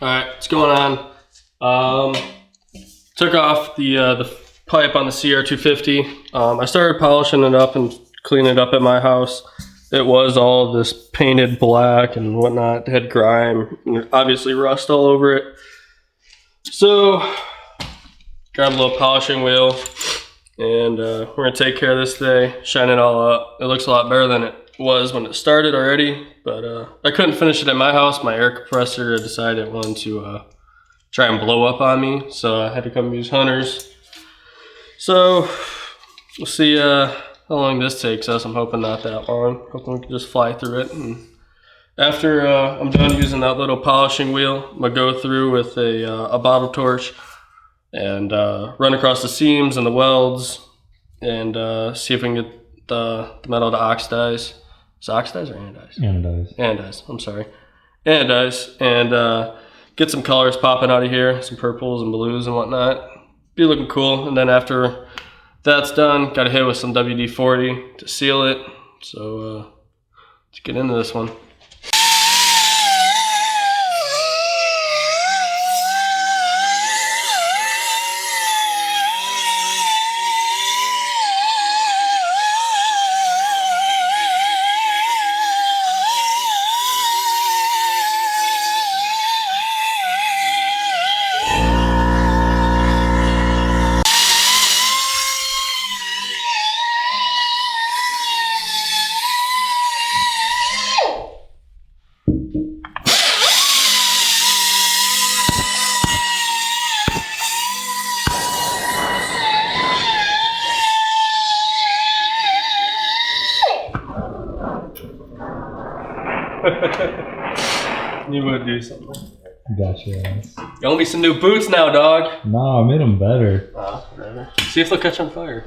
Alright, what's going on? Took off the pipe on the CR250. I started polishing it up and cleaning it up at my house. It was all this painted black and whatnot. It had grime and obviously rust all over it. So, grabbed a little polishing wheel and we're going to take care of this today, shine it all up. It looks a lot better than it was when it started already, but I couldn't finish it at my house. My air compressor decided it wanted to try and blow up on me, so I had to come use Hunter's. So we'll see how long this takes us. I'm hoping not that long. Hoping we can just fly through it. And after I'm done using that little polishing wheel, I'm gonna go through with a bottle torch and run across the seams and the welds and see if we can get the metal to oxidize. Is it oxidize or anodize? Anodize. Anodize, I'm sorry. Anodize, and get some colors popping out of here, some purples and blues and whatnot. Be looking cool. And then after that's done, got to hit with some WD-40 to seal it. So let's get into this one. You would do something. Got your ass. You owe me some new boots now, dog. No, I made them better. Whatever. See if they'll catch on fire.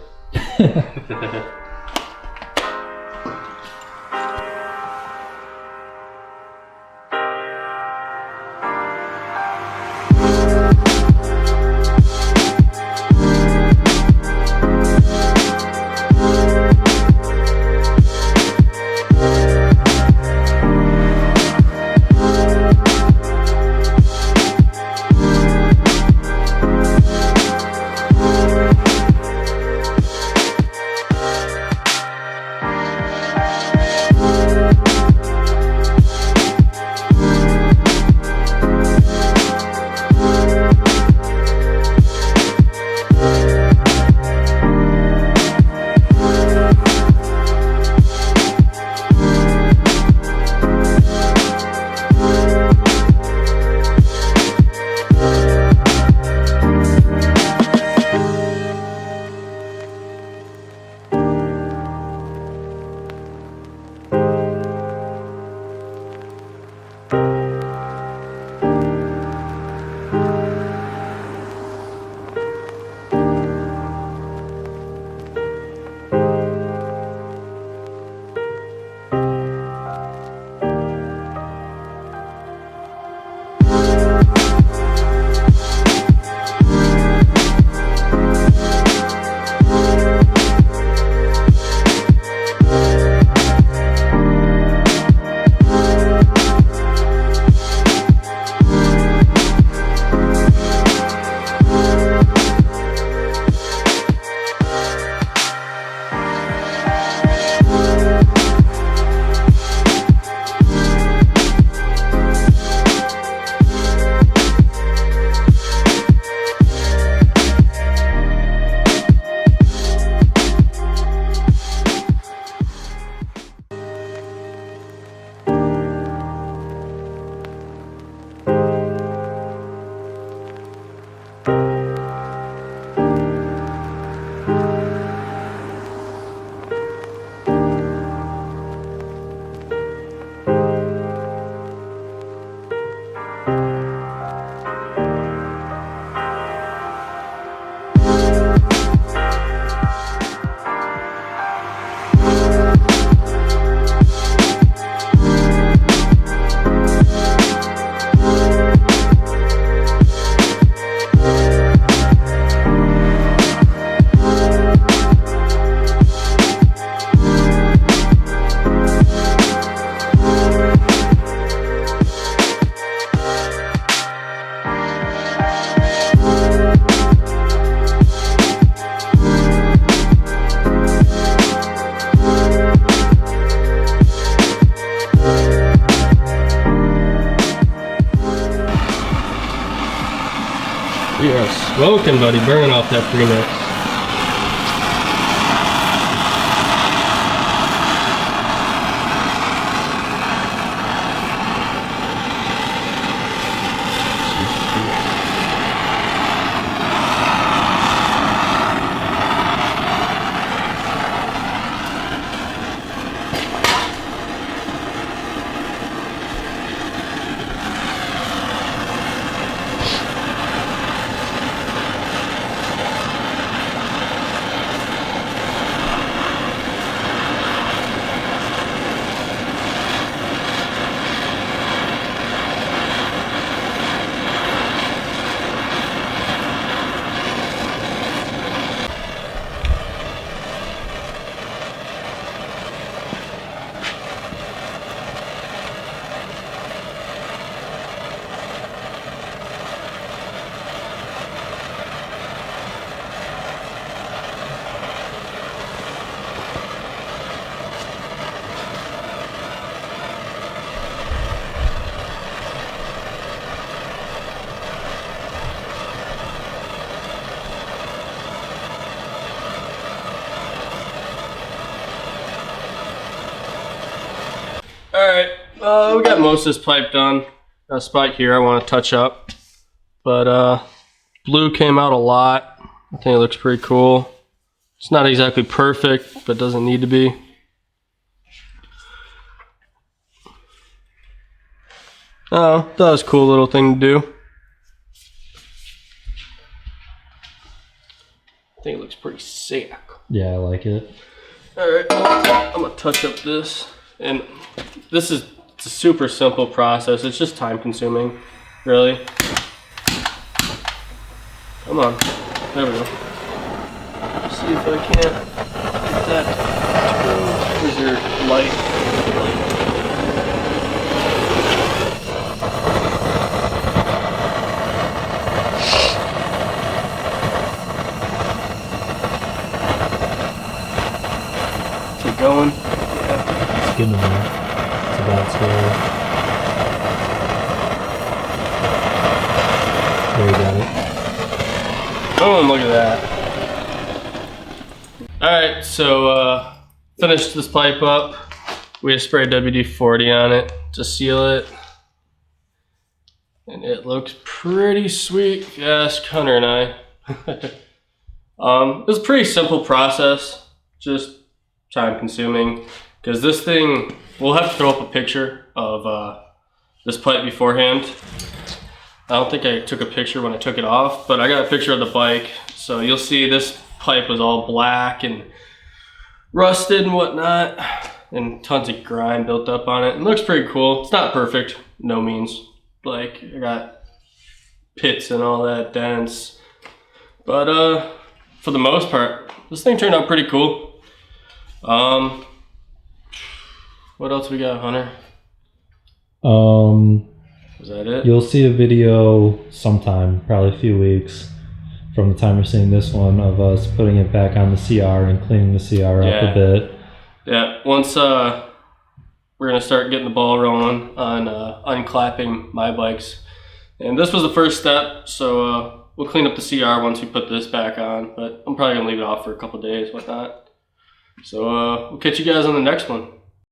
Yeah, smoking, buddy, burning off that premix. Alright, we got most of this pipe done. Got a spot here I want to touch up. But blue came out a lot. I think it looks pretty cool. It's not exactly perfect, but doesn't need to be. Oh, that was a cool little thing to do. I think it looks pretty sick. Yeah, I like it. Alright, I'm gonna touch up this. And this is a super simple process. It's just time consuming, really. Come on. There we go. Let's see if I can't get that. Where's your light? Keep going. It's getting there. It's about to. There you got it. Boom, look at that. Alright, so finished this pipe up. We just sprayed WD-40 on it to seal it. And it looks pretty sweet, if you ask Hunter and I. It was a pretty simple process, just time consuming. Because this thing, we'll have to throw up a picture of this pipe beforehand. I don't think I took a picture when I took it off, but I got a picture of the bike. So you'll see this pipe was all black and rusted and whatnot, and tons of grime built up on it. It looks pretty cool. It's not perfect, no means. Like, I got pits and all that, dents. But for the most part, this thing turned out pretty cool. What else we got, Hunter? Was that it? You'll see a video sometime, probably a few weeks from the time you're seeing this one, of us putting it back on the CR and cleaning the CR up a bit. Yeah, once we're gonna start getting the ball rolling on unclapping my bikes. And this was the first step, so we'll clean up the CR once we put this back on, but I'm probably gonna leave it off for a couple days, whatnot. So we'll catch you guys on the next one.